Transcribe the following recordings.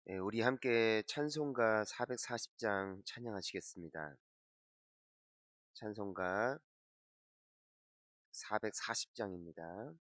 우리 함께 찬송가 440장 찬양하시겠습니다. 찬송가 440장입니다.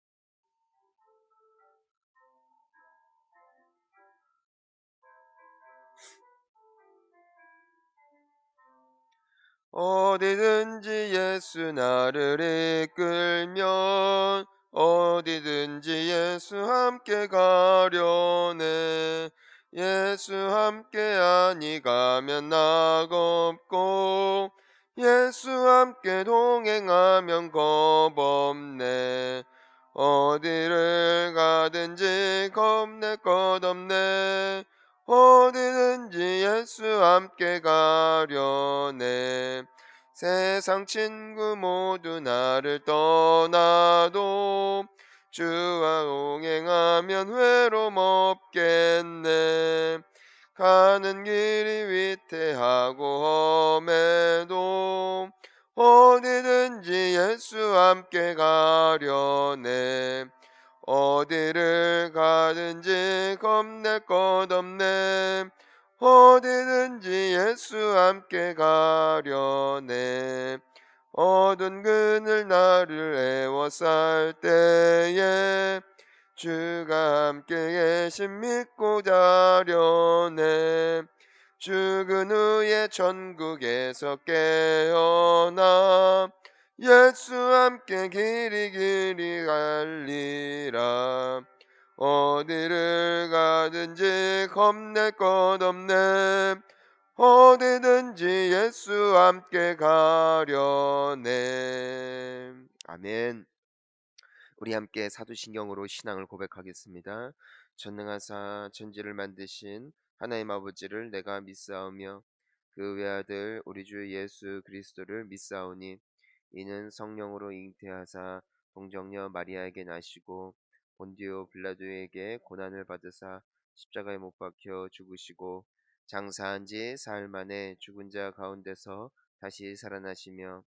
어디든지 예수 나를 이끌면 어디든지 예수 함께 가려네. 예수 함께 아니 가면 낙없고 예수 함께 동행하면 겁없네. 어디를 가든지 겁낼 것 없네. 어디든지 예수 함께 가려네. 세상 친구 모두 나를 떠나도 주와 동행하면 외로움 없겠네. 가는 길이 위태하고 험해도 어디든지 예수 함께 가려네. 어디를 가든지 겁낼 것 없네. 어디든지 예수 함께 가려네. 어두운 그늘 나를 애워쌀 때에 주가 함께 계심 믿고 자려네. 죽은 후에 천국에서 깨어나 예수 함께 길이 길이 갈리라. 어디를 가든지 겁낼 것 없네. 어디든지 예수 함께 가려네. 아멘. 우리 함께 사도신경으로 신앙을 고백하겠습니다. 전능하사 천지를 만드신 하나님 아버지를 내가 믿사오며 그 외아들 우리 주 예수 그리스도를 믿사오니 이는 성령으로 잉태하사 동정녀 마리아에게 나시고 본디오 빌라도에게 고난을 받으사 십자가에 못 박혀 죽으시고 장사한 지 사흘 만에 죽은 자 가운데서 다시 살아나시며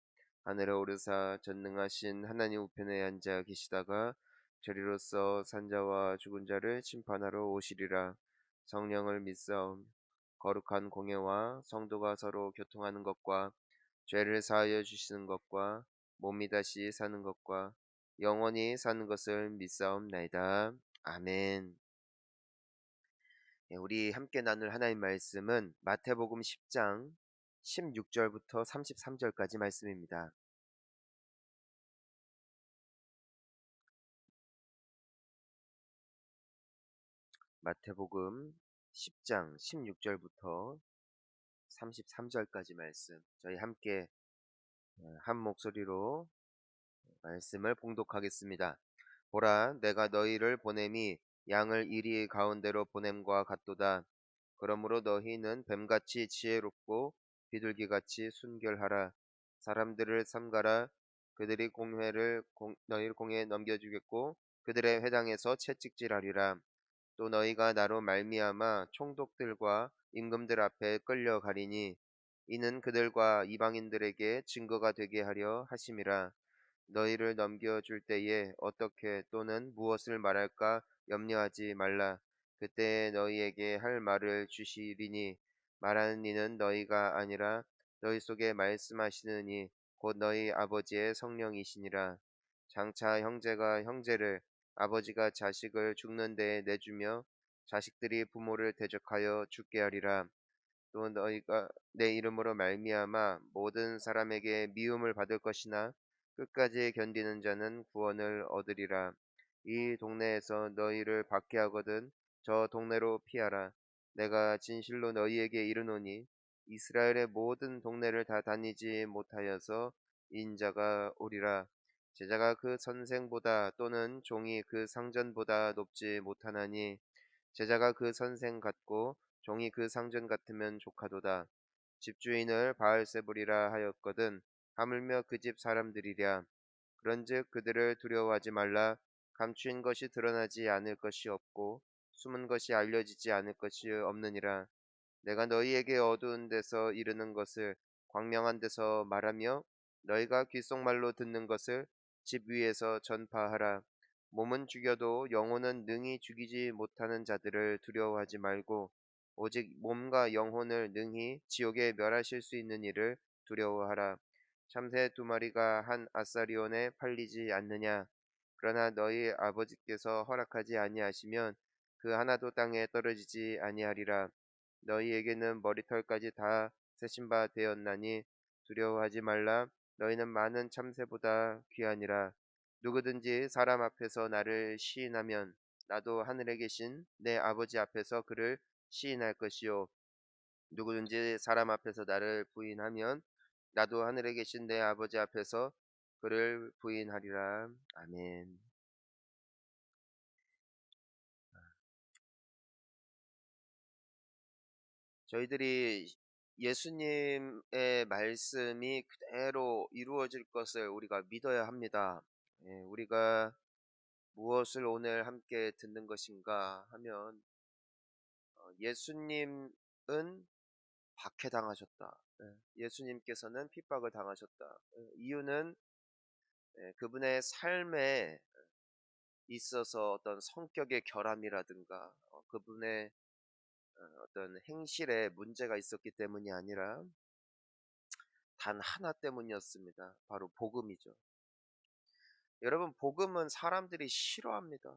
하늘에 오르사 전능하신 하나님 우편에 앉아 계시다가 저리로서 산자와 죽은 자를 심판하러 오시리라. 성령을 믿사옴. 거룩한 공예와 성도가 서로 교통하는 것과 죄를 사하여 주시는 것과 몸이 다시 사는 것과 영원히 사는 것을 믿사옵나이다. 아멘. 우리 함께 나눌 하나님 말씀은 마태복음 10장 16절부터 33절까지 말씀입니다. 마태복음 10장 16절부터 33절까지 말씀, 저희 함께 한 목소리로 말씀을 봉독하겠습니다. 보라, 내가 너희를 보냄이 양을 이리 가운데로 보냄과 같도다. 그러므로 너희는 뱀같이 지혜롭고 비둘기같이 순결하라. 사람들을 삼가라. 그들이 너희를 공회에 넘겨주겠고 그들의 회당에서 채찍질하리라. 또 너희가 나로 말미암아 총독들과 임금들 앞에 끌려가리니 이는 그들과 이방인들에게 증거가 되게 하려 하심이라. 너희를 넘겨줄 때에 어떻게 또는 무엇을 말할까 염려하지 말라. 그때에 너희에게 할 말을 주시리니 말하는 이는 너희가 아니라 너희 속에 말씀하시는 이 곧 너희 아버지의 성령이시니라. 장차 형제가 형제를 아버지가 자식을 죽는 데에 내주며 자식들이 부모를 대적하여 죽게 하리라. 또 너희가 내 이름으로 말미암아 모든 사람에게 미움을 받을 것이나 끝까지 견디는 자는 구원을 얻으리라. 이 동네에서 너희를 박해하거든 저 동네로 피하라. 내가 진실로 너희에게 이르노니 이스라엘의 모든 동네를 다 다니지 못하여서 인자가 오리라. 제자가 그 선생보다 또는 종이 그 상전보다 높지 못하나니 제자가 그 선생 같고 종이 그 상전 같으면 조카도다. 집주인을 바알세불이라 하였거든 하물며 그 집 사람들이랴. 그런즉 그들을 두려워하지 말라. 감추인 것이 드러나지 않을 것이 없고 숨은 것이 알려지지 않을 것이 없느니라. 내가 너희에게 어두운 데서 이르는 것을 광명한 데서 말하며 너희가 귓속말로 듣는 것을 집 위에서 전파하라. 몸은 죽여도 영혼은 능히 죽이지 못하는 자들을 두려워하지 말고 오직 몸과 영혼을 능히 지옥에 멸하실 수 있는 이를 두려워하라. 참새 두 마리가 한 아사리온에 팔리지 않느냐? 그러나 너희 아버지께서 허락하지 아니하시면 그 하나도 땅에 떨어지지 아니하리라. 너희에게는 머리털까지 다 세신 바 되었나니 두려워하지 말라. 너희는 많은 참새보다 귀하니라. 누구든지 사람 앞에서 나를 시인하면 나도 하늘에 계신 내 아버지 앞에서 그를 시인할 것이요, 누구든지 사람 앞에서 나를 부인하면 나도 하늘에 계신 내 아버지 앞에서 그를 부인하리라. 아멘. 저희들이 예수님의 말씀이 그대로 이루어질 것을 우리가 믿어야 합니다. 우리가 무엇을 오늘 함께 듣는 것인가 하면, 예수님은 박해당하셨다. 예수님께서는 핍박을 당하셨다. 이유는 그분의 삶에 있어서 어떤 성격의 결함이라든가 그분의 어떤 행실에 문제가 있었기 때문이 아니라 단 하나 때문이었습니다. 바로 복음이죠. 여러분, 복음은 사람들이 싫어합니다.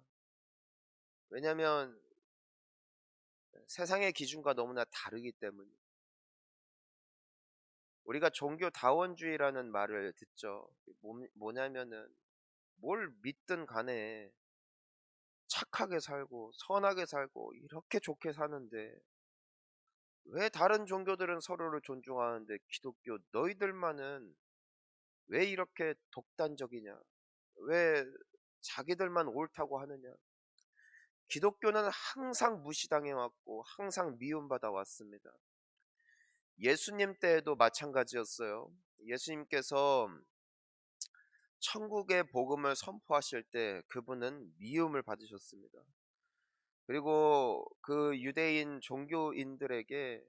왜냐하면 세상의 기준과 너무나 다르기 때문에. 우리가 종교다원주의라는 말을 듣죠. 뭐냐면은 뭘 믿든 간에 착하게 살고 선하게 살고 이렇게 좋게 사는데, 왜 다른 종교들은 서로를 존중하는데 기독교 너희들만은 왜 이렇게 독단적이냐? 왜 자기들만 옳다고 하느냐? 기독교는 항상 무시당해 왔고 항상 미움받아 왔습니다. 예수님 때에도 마찬가지였어요. 예수님께서 천국의 복음을 선포하실 때 그분은 미움을 받으셨습니다. 그리고 그 유대인 종교인들에게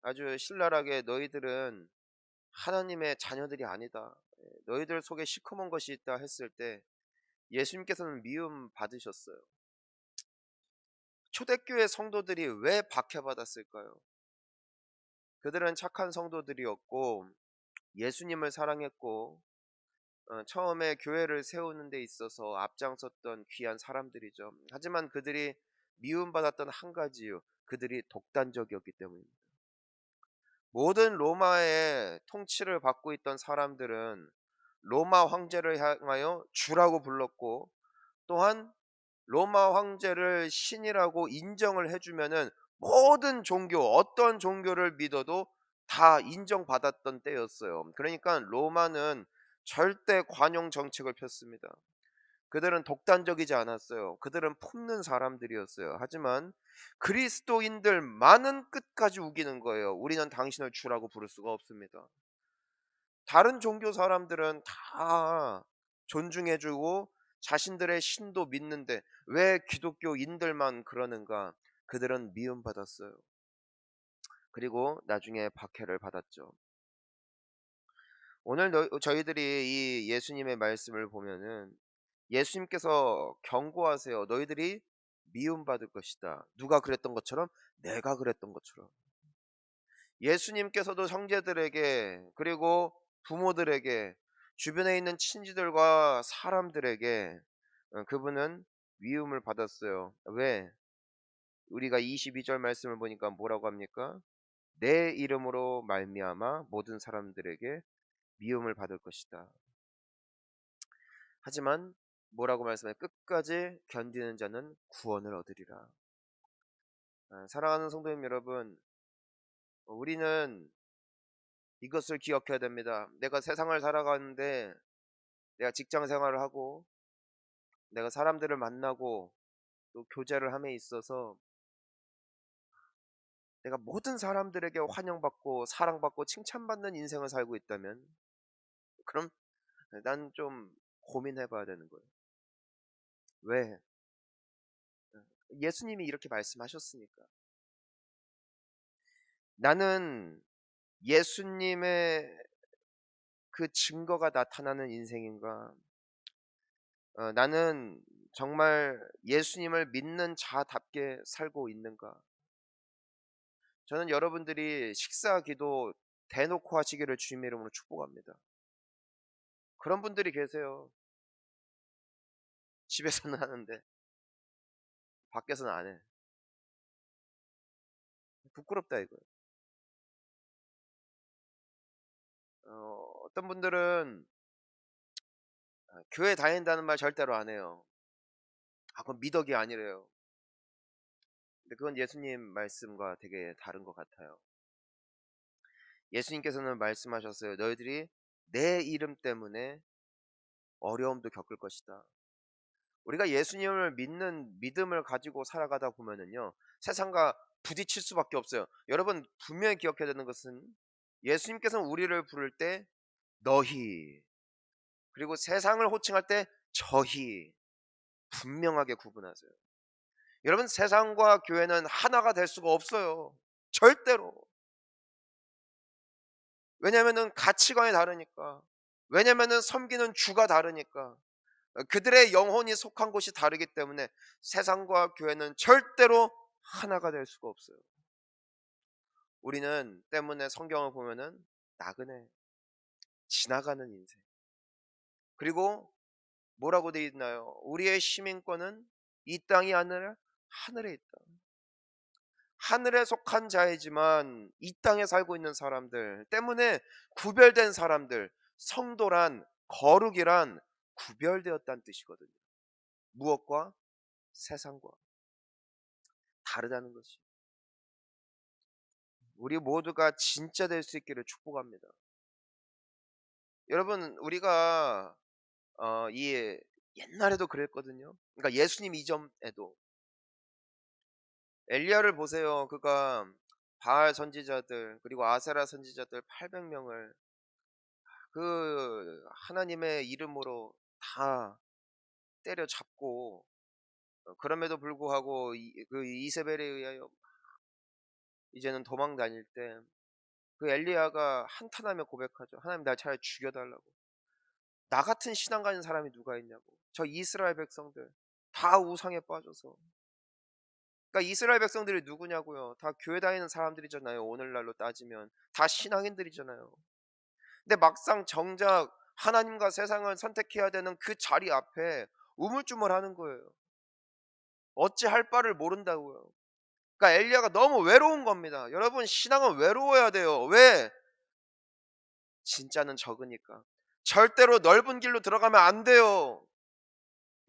아주 신랄하게 너희들은 하나님의 자녀들이 아니다, 너희들 속에 시커먼 것이 있다 했을 때 예수님께서는 미움 받으셨어요. 초대교회 성도들이 왜 박해받았을까요? 그들은 착한 성도들이었고 예수님을 사랑했고 처음에 교회를 세우는 데 있어서 앞장섰던 귀한 사람들이죠. 하지만 그들이 미움받았던 한 가지 이유, 그들이 독단적이었기 때문입니다. 모든 로마의 통치를 받고 있던 사람들은 로마 황제를 향하여 주라고 불렀고, 또한 로마 황제를 신이라고 인정을 해주면은 모든 종교, 어떤 종교를 믿어도 다 인정받았던 때였어요. 그러니까 로마는 절대 관용 정책을 폈습니다. 그들은 독단적이지 않았어요. 그들은 품는 사람들이었어요. 하지만 그리스도인들만은 끝까지 우기는 거예요. 우리는 당신을 주라고 부를 수가 없습니다. 다른 종교 사람들은 다 존중해주고 자신들의 신도 믿는데 왜 기독교인들만 그러는가? 그들은 미움받았어요. 그리고 나중에 박해를 받았죠. 오늘 저희들이 이 예수님의 말씀을 보면은 예수님께서 경고하세요. 너희들이 미움받을 것이다. 누가 그랬던 것처럼? 내가 그랬던 것처럼. 예수님께서도 형제들에게, 그리고 부모들에게, 주변에 있는 친지들과 사람들에게 그분은 미움을 받았어요. 왜? 우리가 22절 말씀을 보니까 뭐라고 합니까? 내 이름으로 말미암아 모든 사람들에게 미움을 받을 것이다. 하지만 뭐라고 말씀해? 끝까지 견디는 자는 구원을 얻으리라. 사랑하는 성도님 여러분, 우리는 이것을 기억해야 됩니다. 내가 세상을 살아가는데, 내가 직장 생활을 하고 내가 사람들을 만나고 또 교제를 함에 있어서 내가 모든 사람들에게 환영받고 사랑받고 칭찬받는 인생을 살고 있다면, 그럼 난 좀 고민해 봐야 되는 거예요. 왜? 예수님이 이렇게 말씀하셨으니까. 나는 예수님의 그 증거가 나타나는 인생인가? 나는 정말 예수님을 믿는 자답게 살고 있는가? 저는 여러분들이 식사 기도 대놓고 하시기를 주님의 이름으로 축복합니다. 그런 분들이 계세요. 집에서는 하는데 밖에서는 안 해. 부끄럽다 이거예요. 어떤 분들은 교회 다닌다는 말 절대로 안 해요. 그건 미덕이 아니래요. 근데 그건 예수님 말씀과 되게 다른 것 같아요. 예수님께서는 말씀하셨어요. 너희들이 내 이름 때문에 어려움도 겪을 것이다. 우리가 예수님을 믿는 믿음을 가지고 살아가다 보면은요, 세상과 부딪힐 수밖에 없어요. 여러분 분명히 기억해야 되는 것은 예수님께서는 우리를 부를 때 너희, 그리고 세상을 호칭할 때 저희, 분명하게 구분하세요. 여러분 세상과 교회는 하나가 될 수가 없어요. 절대로. 왜냐면은 가치관이 다르니까. 왜냐면은 섬기는 주가 다르니까. 그들의 영혼이 속한 곳이 다르기 때문에 세상과 교회는 절대로 하나가 될 수가 없어요. 우리는 때문에 성경을 보면은 나그네, 지나가는 인생. 그리고 뭐라고 되어 있나요? 우리의 시민권은 이 땅이 아니라 하늘에 있다. 하늘에 속한 자이지만 이 땅에 살고 있는 사람들 때문에 구별된 사람들, 성도란, 거룩이란 구별되었다는 뜻이거든요. 무엇과? 세상과 다르다는 것이. 우리 모두가 진짜 될 수 있기를 축복합니다. 여러분 우리가 이 옛날에도 그랬거든요. 그러니까 예수님 이전에도 엘리야를 보세요. 그가 바알 선지자들 그리고 아세라 선지자들 800명을 그 하나님의 이름으로 다 때려잡고, 그럼에도 불구하고 그 이세벨에 의하여 이제는 도망 다닐 때 그 엘리야가 한탄하며 고백하죠. 하나님 날 차라리 죽여달라고. 나 같은 신앙 가진 사람이 누가 있냐고. 저 이스라엘 백성들 다 우상에 빠져서. 그러니까 이스라엘 백성들이 누구냐고요. 다 교회 다니는 사람들이잖아요. 오늘날로 따지면 다 신앙인들이잖아요. 근데 막상 정작 하나님과 세상을 선택해야 되는 그 자리 앞에 우물쭈물하는 거예요. 어찌 할 바를 모른다고요. 그러니까 엘리야가 너무 외로운 겁니다. 여러분 신앙은 외로워야 돼요. 왜? 진짜는 적으니까. 절대로 넓은 길로 들어가면 안 돼요.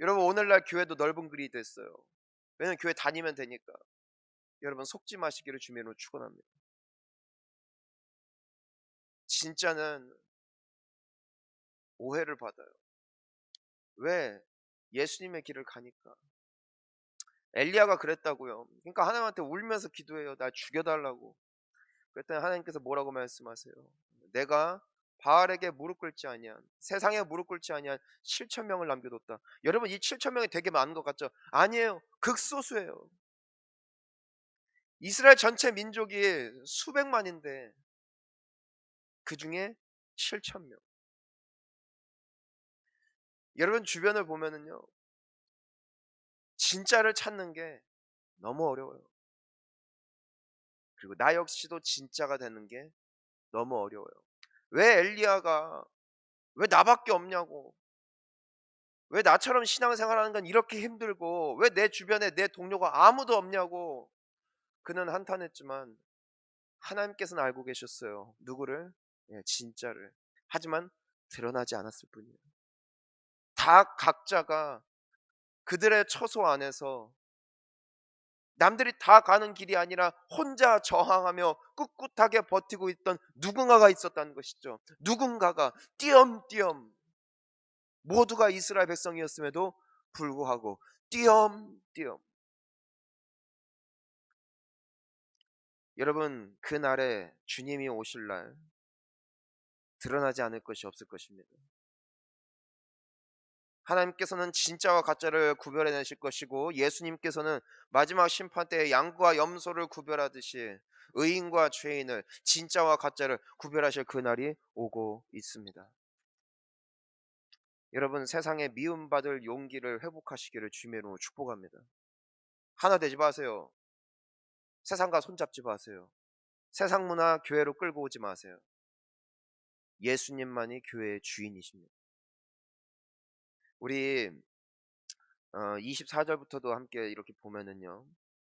여러분 오늘날 교회도 넓은 길이 됐어요. 왜냐면 교회 다니면 되니까. 여러분 속지 마시기를 주님으로 축원합니다. 진짜는 오해를 받아요. 왜? 예수님의 길을 가니까. 엘리야가 그랬다고요. 그러니까 하나님한테 울면서 기도해요. 날 죽여달라고. 그랬더니 하나님께서 뭐라고 말씀하세요? 내가 바알에게 무릎 꿇지 아니한, 세상에 무릎 꿇지 아니한 7천 명을 남겨뒀다. 여러분 이 7천 명이 되게 많은 것 같죠? 아니에요. 극소수예요. 이스라엘 전체 민족이 수백만인데 그 중에 7천 명. 여러분 주변을 보면은요, 진짜를 찾는 게 너무 어려워요. 그리고 나 역시도 진짜가 되는 게 너무 어려워요. 왜 엘리야가 왜 나밖에 없냐고, 왜 나처럼 신앙생활하는 건 이렇게 힘들고 왜 내 주변에 내 동료가 아무도 없냐고 그는 한탄했지만 하나님께서는 알고 계셨어요. 누구를? 예, 진짜를. 하지만 드러나지 않았을 뿐이에요. 다 각자가 그들의 처소 안에서 남들이 다 가는 길이 아니라 혼자 저항하며 꿋꿋하게 버티고 있던 누군가가 있었다는 것이죠. 누군가가 띄엄띄엄, 모두가 이스라엘 백성이었음에도 불구하고 띄엄띄엄. 여러분 그날에 주님이 오실 날 드러나지 않을 것이 없을 것입니다. 하나님께서는 진짜와 가짜를 구별해내실 것이고 예수님께서는 마지막 심판 때에 양과 염소를 구별하듯이 의인과 죄인을, 진짜와 가짜를 구별하실 그날이 오고 있습니다. 여러분 세상에 미움받을 용기를 회복하시기를 주님의 이름으로 축복합니다. 하나 되지 마세요. 세상과 손잡지 마세요. 세상 문화 교회로 끌고 오지 마세요. 예수님만이 교회의 주인이십니다. 우리 24절부터도 함께 이렇게 보면은요.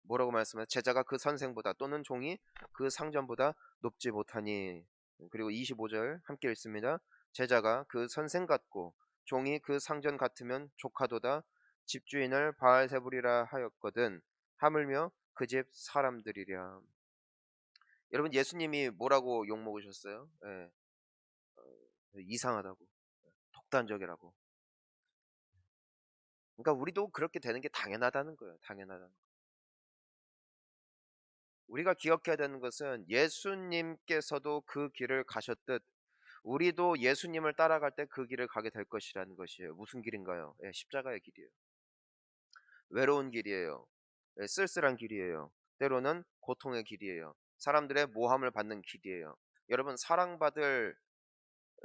뭐라고 말씀해요? 제자가 그 선생보다 또는 종이 그 상전보다 높지 못하니. 그리고 25절 함께 읽습니다. 제자가 그 선생 같고 종이 그 상전 같으면 조카도다. 집주인을 바알세불이라 하였거든 하물며 그 집 사람들이랴. 여러분 예수님이 뭐라고 욕먹으셨어요? 예, 이상하다고, 독단적이라고. 그러니까 우리도 그렇게 되는 게 당연하다는 거예요. 당연하다는 거. 우리가 기억해야 되는 것은 예수님께서도 그 길을 가셨듯 우리도 예수님을 따라갈 때 그 길을 가게 될 것이라는 것이에요. 무슨 길인가요? 예, 십자가의 길이에요. 외로운 길이에요. 예, 쓸쓸한 길이에요. 때로는 고통의 길이에요. 사람들의 모함을 받는 길이에요. 여러분 사랑받을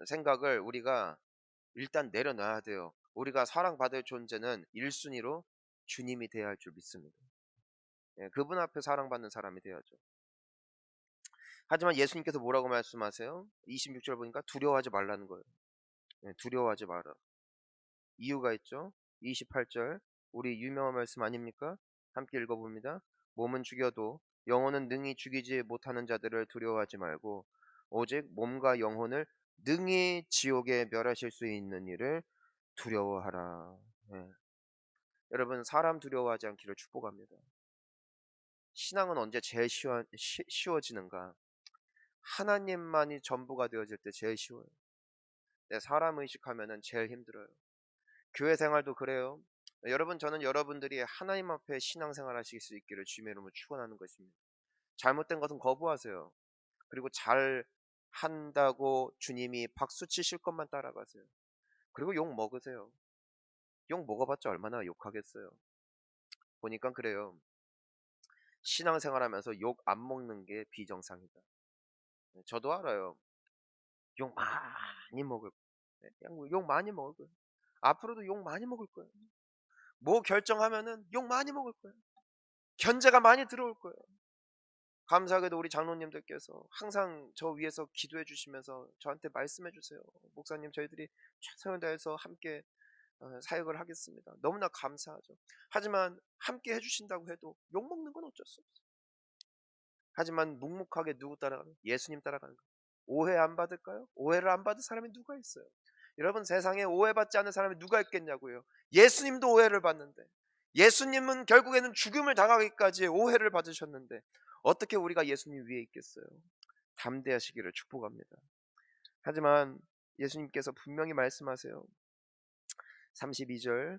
생각을 우리가 일단 내려놔야 돼요. 우리가 사랑받을 존재는 1순위로 주님이 돼야 할 줄 믿습니다. 예, 그분 앞에 사랑받는 사람이 돼야죠. 하지만 예수님께서 뭐라고 말씀하세요? 26절 보니까 두려워하지 말라는 거예요. 예, 두려워하지 마라. 이유가 있죠. 28절 우리 유명한 말씀 아닙니까? 함께 읽어봅니다. 몸은 죽여도 영혼은 능히 죽이지 못하는 자들을 두려워하지 말고 오직 몸과 영혼을 능히 지옥에 멸하실 수 있는 일을 두려워하라. 예. 여러분 사람 두려워하지 않기를 축복합니다. 신앙은 언제 제일 쉬워지는가? 하나님만이 전부가 되어질 때 제일 쉬워요. 내 사람 의식하면은 제일 힘들어요. 교회 생활도 그래요. 여러분 저는 여러분들이 하나님 앞에 신앙생활 하실 수 있기를 주님의 이름으로 축원하는 것입니다. 잘못된 것은 거부하세요. 그리고 잘 한다고 주님이 박수 치실 것만 따라가세요. 그리고 욕 먹으세요. 욕 먹어봤자 얼마나 욕하겠어요. 보니까 그래요. 신앙생활하면서 욕 안 먹는 게 비정상이다. 저도 알아요. 욕 많이 먹을 거예요. 그냥 욕 많이 먹을 거예요. 앞으로도 욕 많이 먹을 거예요. 뭐 결정하면은 욕 많이 먹을 거예요. 견제가 많이 들어올 거예요. 감사하게도 우리 장로님들께서 항상 저 위해서 기도해 주시면서 저한테 말씀해 주세요. 목사님 저희들이 최선을 다해서 함께 사역을 하겠습니다. 너무나 감사하죠. 하지만 함께 해주신다고 해도 욕먹는 건 어쩔 수 없어요. 하지만 묵묵하게 누구 따라가는? 예수님 따라가는 거예요. 오해 안 받을까요? 오해를 안 받을 사람이 누가 있어요? 여러분 세상에 오해받지 않는 사람이 누가 있겠냐고요. 예수님도 오해를 받는데 예수님은 결국에는 죽음을 당하기까지 오해를 받으셨는데 어떻게 우리가 예수님 위에 있겠어요? 담대하시기를 축복합니다. 하지만 예수님께서 분명히 말씀하세요. 32절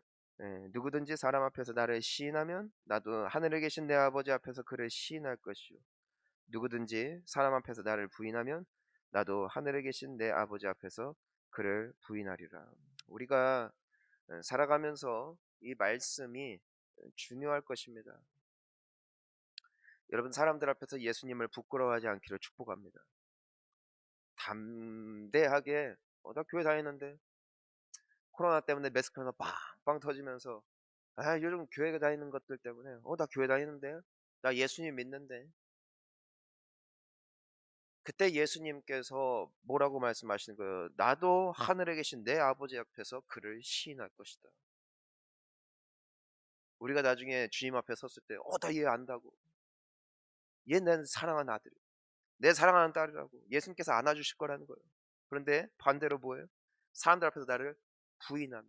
누구든지 사람 앞에서 나를 시인하면 나도 하늘에 계신 내 아버지 앞에서 그를 시인할 것이요 누구든지 사람 앞에서 나를 부인하면 나도 하늘에 계신 내 아버지 앞에서 그를 부인하리라. 우리가 살아가면서 이 말씀이 중요할 것입니다. 여러분 사람들 앞에서 예수님을 부끄러워하지 않기를 축복합니다. 담대하게 나 교회 다니는데 코로나 때문에 매스크가 빵빵 터지면서 요즘 교회 다니는 것들 때문에 나 교회 다니는데 나 예수님 믿는데 그때 예수님께서 뭐라고 말씀하시는 거예요? 나도 하늘에 계신 내 아버지 앞에서 그를 시인할 것이다. 우리가 나중에 주님 앞에 섰을 때 나 얘 안다고 얘 내 사랑하는 아들 내 사랑하는 딸이라고 예수님께서 안아주실 거라는 거예요. 그런데 반대로 뭐예요? 사람들 앞에서 나를 부인하며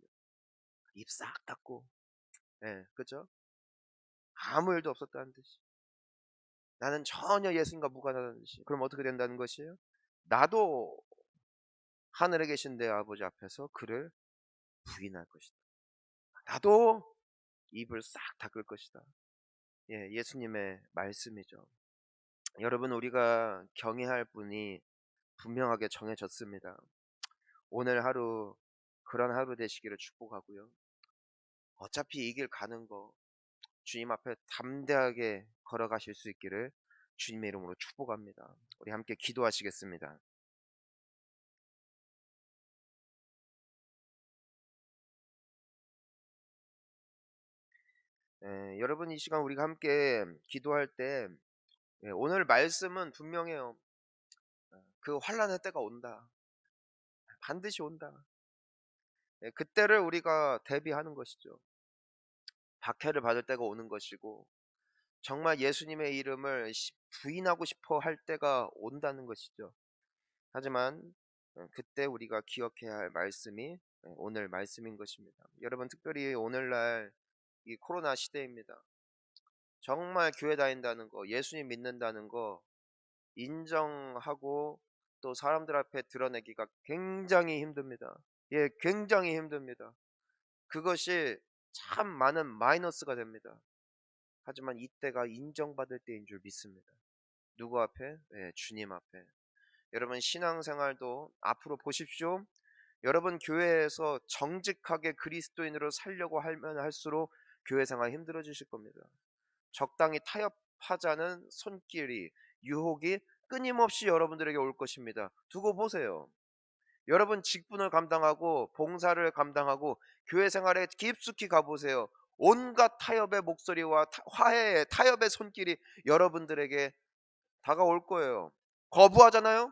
입 싹 닫고 그죠? 아무 일도 없었다는 듯이 나는 전혀 예수님과 무관하다는 듯이 그럼 어떻게 된다는 것이에요? 나도 하늘에 계신 내 아버지 앞에서 그를 부인할 것이다. 나도 입을 싹 닦을 것이다. 예수님의 말씀이죠. 여러분 우리가 경외할 분이 분명하게 정해졌습니다. 오늘 하루 그런 하루 되시기를 축복하고요. 어차피 이 길 가는 거 주님 앞에 담대하게 걸어가실 수 있기를 주님의 이름으로 축복합니다. 우리 함께 기도하시겠습니다. 여러분 이 시간 우리가 함께 기도할 때 예, 오늘 말씀은 분명해요. 그 환란의 때가 온다. 반드시 온다. 예, 그때를 우리가 대비하는 것이죠. 박해를 받을 때가 오는 것이고 정말 예수님의 이름을 부인하고 싶어 할 때가 온다는 것이죠. 하지만 그때 우리가 기억해야 할 말씀이 오늘 말씀인 것입니다. 여러분, 특별히 오늘날 이 코로나 시대입니다. 정말 교회 다닌다는 거, 예수님 믿는다는 거 인정하고 또 사람들 앞에 드러내기가 굉장히 힘듭니다. 예, 굉장히 힘듭니다. 그것이 참 많은 마이너스가 됩니다. 하지만 이때가 인정받을 때인 줄 믿습니다. 누구 앞에? 예, 주님 앞에. 여러분, 신앙생활도 앞으로 보십시오. 여러분, 교회에서 정직하게 그리스도인으로 살려고 하면 할수록 교회 생활 힘들어지실 겁니다. 적당히 타협하자는 손길이, 유혹이 끊임없이 여러분들에게 올 것입니다. 두고 보세요. 여러분, 직분을 감당하고 봉사를 감당하고 교회 생활에 깊숙이 가보세요. 온갖 타협의 목소리와 화해의 타협의 손길이 여러분들에게 다가올 거예요. 거부하잖아요.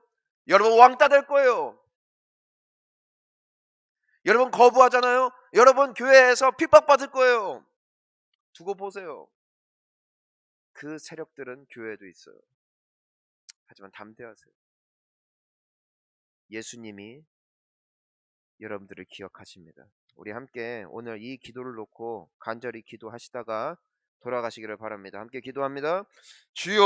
여러분, 왕따 될 거예요. 여러분, 거부하잖아요. 여러분, 교회에서 핍박받을 거예요. 두고 보세요. 그 세력들은 교회에도 있어요. 하지만 담대하세요. 예수님이 여러분들을 기억하십니다. 우리 함께 오늘 이 기도를 놓고 간절히 기도하시다가 돌아가시기를 바랍니다. 함께 기도합니다. 주여,